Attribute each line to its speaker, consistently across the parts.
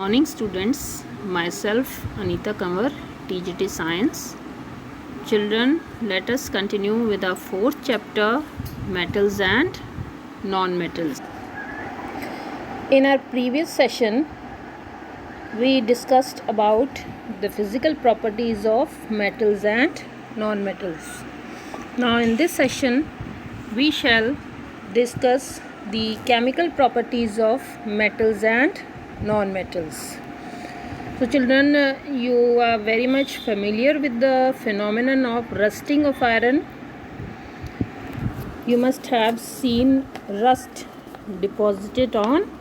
Speaker 1: Morning students, myself Anita Kanwar, TGT Science. Children, let us continue with our fourth chapter, metals and non-metals. In our previous session, we discussed about the physical properties of metals and non-metals. Now in this session, we shall discuss the chemical properties of metals and non-metals. So children, you are very much familiar with the phenomenon of rusting of iron. You must have seen rust deposited on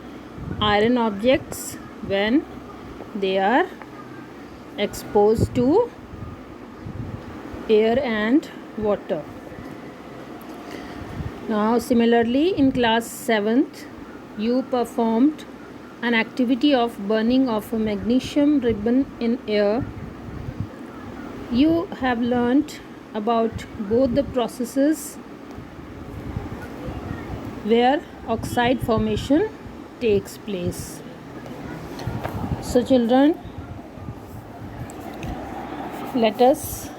Speaker 1: iron objects when they are exposed to air and water. Now similarly, in class 7th, you performed an activity of burning of a magnesium ribbon in air. You have learnt about both the processes where oxide formation takes place. So children, let us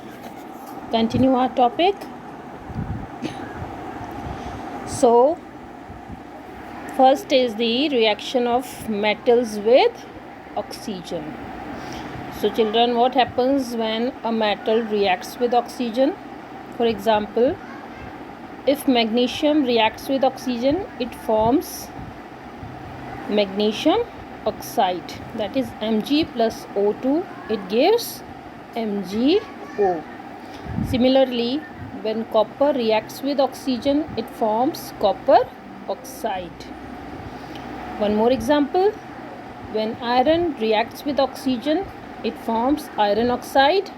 Speaker 1: continue our topic. So first is the reaction of metals with oxygen. So children, what happens when a metal reacts with oxygen? For example, if magnesium reacts with oxygen, it forms magnesium oxide, that is Mg plus O2, it gives MgO. Similarly, when copper reacts with oxygen, it forms copper oxide. One more example, when iron reacts with oxygen, it forms iron oxide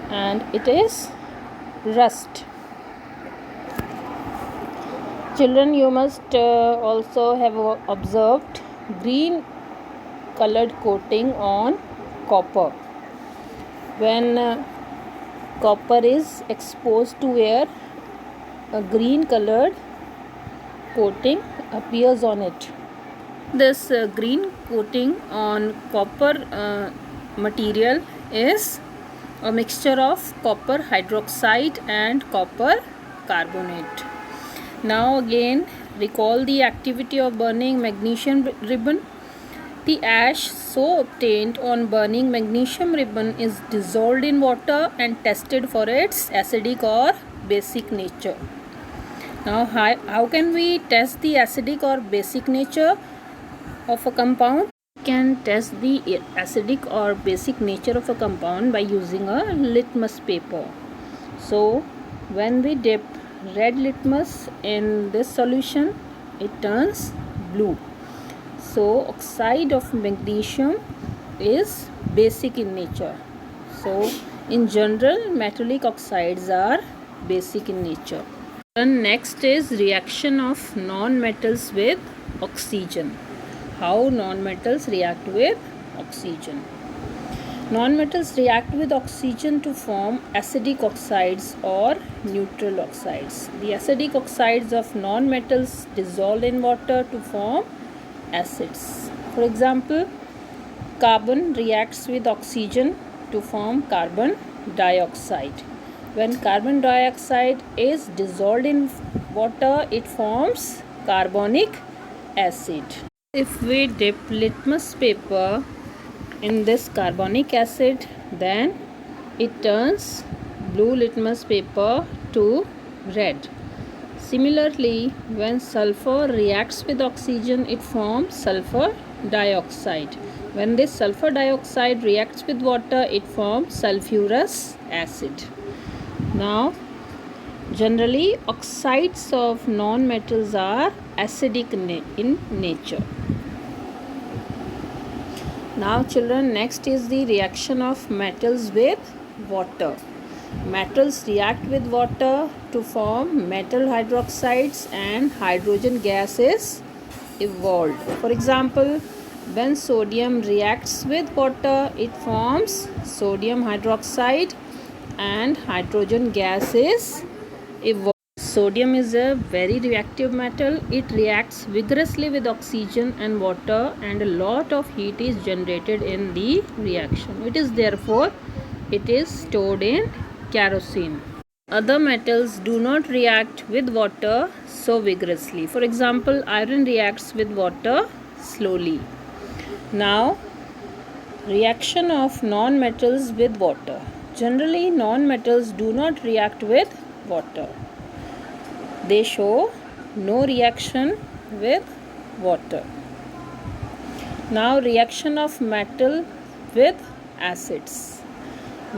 Speaker 1: and it is rust. Children, you must also have observed green colored coating on copper. When copper is exposed to air, a green colored coating appears on it. This green coating on copper material is a mixture of copper hydroxide and copper carbonate. Now again, recall the activity of burning magnesium ribbon. The ash so obtained on burning magnesium ribbon is dissolved in water and tested for its acidic or basic nature. Now how can we test the acidic or basic nature of a compound? We can test the acidic or basic nature of a compound by using a litmus paper. So when we dip red litmus in this solution, it turns blue. So oxide of magnesium is basic in nature. So in general, metallic oxides are basic in nature. And next is reaction of non-metals with oxygen. How non-metals react with oxygen? Non-metals react with oxygen to form acidic oxides or neutral oxides. The acidic oxides of non-metals dissolve in water to form acids. For example, carbon reacts with oxygen to form carbon dioxide. When carbon dioxide is dissolved in water, it forms carbonic acid. If we dip litmus paper in this carbonic acid, then it turns blue litmus paper to red. Similarly, when sulfur reacts with oxygen, it forms sulfur dioxide. When this sulfur dioxide reacts with water, it forms sulfurous acid. Now, generally, oxides of non-metals are acidic in nature. Now children, next is the reaction of metals with water. Metals react with water to form metal hydroxides and hydrogen gas is evolved. For example, when sodium reacts with water, it forms sodium hydroxide and hydrogen gas is evolved. Sodium is a very reactive metal. It reacts vigorously with oxygen and water, and a lot of heat is generated in the reaction. It is stored in kerosene. Other metals do not react with water so vigorously. For example, iron reacts with water slowly. Now, reaction of non-metals with water. Generally, non-metals do not react with water. They show no reaction with water. Now, reaction of metal with acids.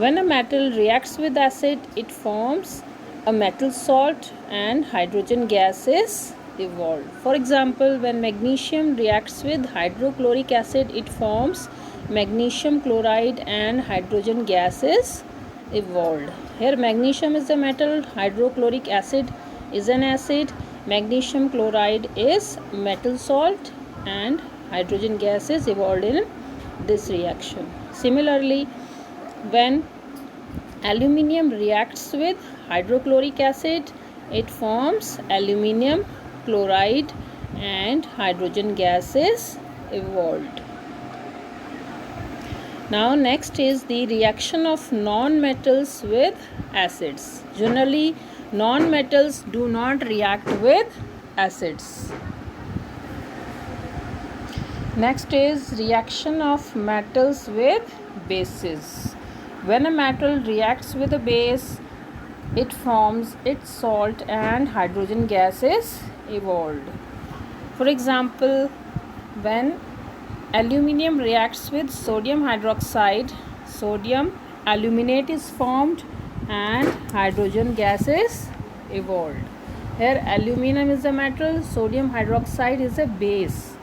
Speaker 1: When a metal reacts with acid, it forms a metal salt and hydrogen gas is evolved. For example, when magnesium reacts with hydrochloric acid, it forms magnesium chloride and hydrogen gas is evolved. Here magnesium is a metal, hydrochloric acid is an acid, magnesium chloride is metal salt, and hydrogen gas is evolved in this reaction. Similarly, when aluminium reacts with hydrochloric acid, it forms aluminium chloride and hydrogen gas is evolved. Now next is the reaction of non-metals with acids. Generally, non-metals do not react with acids. Next is reaction of metals with bases. When a metal reacts with a base, it forms its salt and hydrogen gas is evolved. For example, when aluminium reacts with sodium hydroxide, sodium aluminate is formed and hydrogen gas is evolved. Here aluminum is a metal, sodium hydroxide is a base.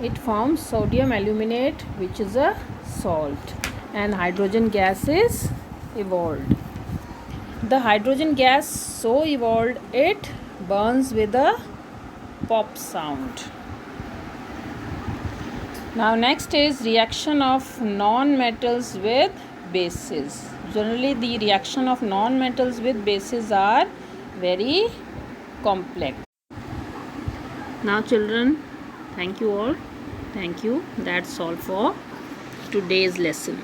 Speaker 1: It forms sodium aluminate, which is a salt, and hydrogen gas is evolved. The hydrogen gas so evolved, it burns with a pop sound. Now next is reaction of non-metals with bases. Generally the reaction of non-metals with bases are very complex. Now children, thank you all. Thank you. That's all for today's lesson.